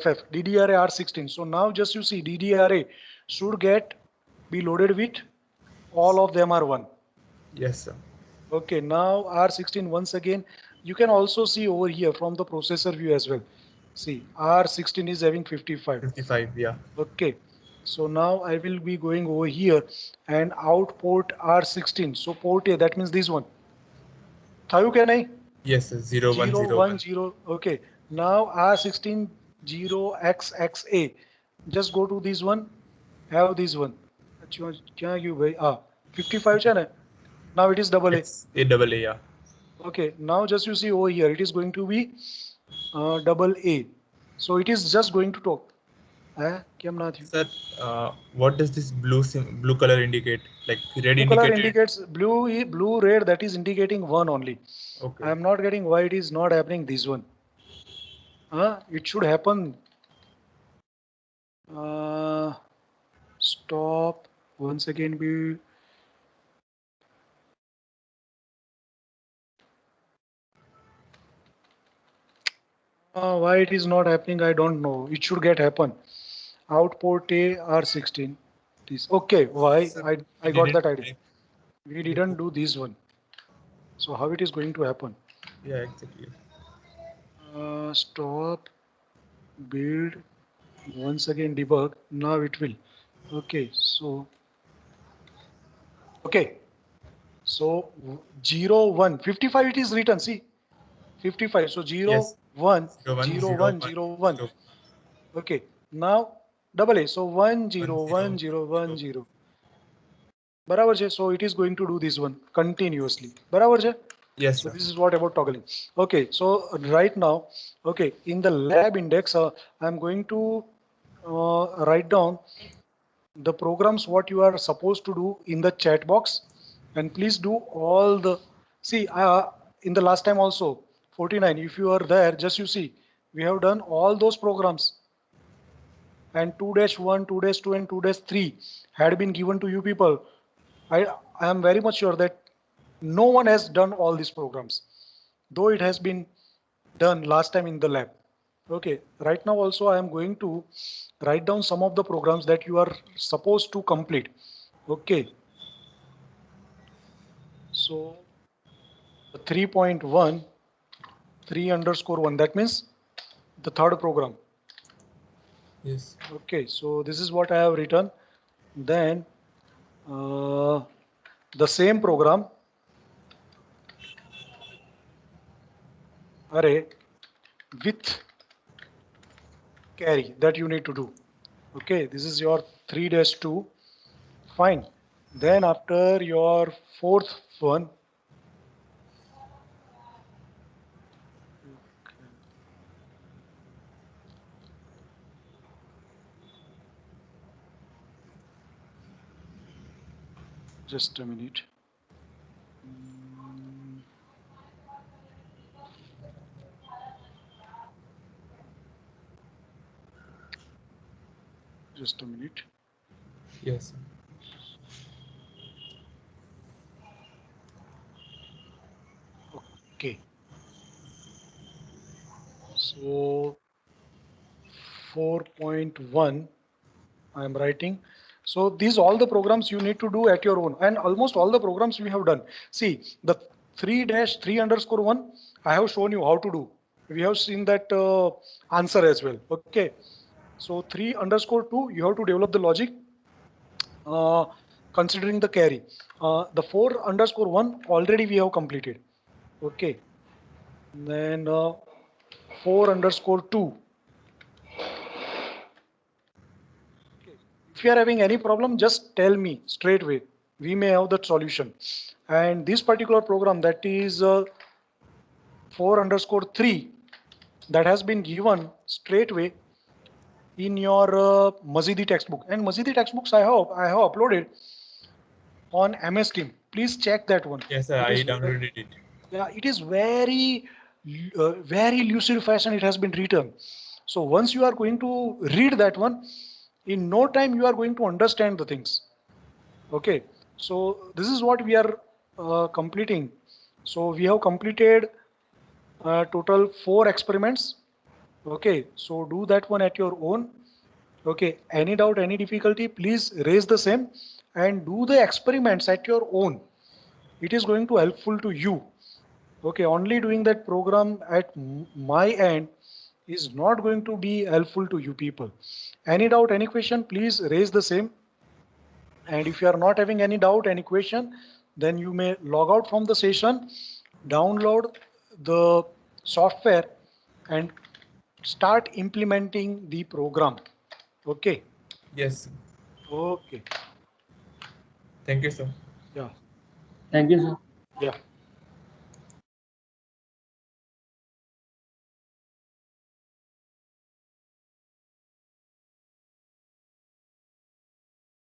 FF DDRA R16. So now just you see DDRA should be loaded with all of them are 1. Yes, sir. Okay. Now R16 once again. You can also see over here from the processor view as well. See, R16 is having 55. 55, yeah. Okay. So now I will be going over here and out port R16. So port A, that means this one. Thayu can I? Yes, sir. 0101. Okay. Now R16 0XXA. Just go to this one. Have this one. 55 છે ને? Now it is double A. It's AA, yeah. Okay, now just you see over here, it is going to be double A. So it is just going to talk. Sir, what does this blue color indicate? Like red blue color indicated? indicates blue, red, that is indicating 1 only. Okay. I am not getting why it is not happening this one. It should happen. Stop. Once again, why it is not happening, I don't know. It should happen. Out port A R16. This okay. Why? Sir, I got that idea. We didn't do this one. So how it is going to happen? Yeah, exactly. Stop. Build. Once again debug. Now it will. Okay. So. Okay. So 0 1 55 it is written. See. 55. So 0 Yes. 1 01, 0 1 0 1. Okay. Now double A. So 1 0 1 0 1 0. બરાબર છે. So it is going to do this one continuously. બરાબર છે. Yes, So sir. this is what about toggling. Okay. So right now, okay, in the lab index, I'm going to write down the programs what you are supposed to do in the chat box, and please do all the. See, in the last time also 49. If you are there, just you see, we have done all those programs. And 2-1, 2-2, and 2-3 had been given to you people. I am very much sure that no one has done all these programs, though it has been done last time in the lab. Okay, right now also I am going to write down some of the programs that you are supposed to complete. Okay. So 3.1, 3_1, that means the third program. Yes. Okay, so this is what I have written. Then the same program array with carry that you need to do. Okay, this is your 3-2. Fine. Then after your fourth one, just a minute. Just a minute. Yes. Okay. So 4.1 I am writing. So these all the programs you need to do at your own, and almost all the programs we have done. See the 3-3_1. I have shown you how to do. We have seen that answer as well. Okay. So 3_2. You have to develop the logic uh, considering the carry. The 4_1 already we have completed. Okay. Then 4_2. If you are having any problem, just tell me straight away. We may have that solution. And this particular program, that is 4_3, that has been given straight away in your Mazidi textbook. And Mazidi textbooks I have uploaded on MS Team. Please check that one. Yes, sir. It I is downloaded it. Yeah, it is very lucid fashion it has been written. So once you are going to read that one, in no time you are going to understand the things. Okay, so this is what we are completing. So we have completed total 4 experiments. Okay, so do that one at your own. Okay, any doubt, any difficulty, please raise the same and do the experiments at your own. It is going to helpful to you. Okay, only doing that program at my end is not going to be helpful to you people. Any doubt, any question, please raise the same. And if you are not having any doubt, any question, then you may log out from the session, download the software and start implementing the program. Okay. Yes. Okay. Thank you, sir. Yeah. Thank you, sir. Yeah.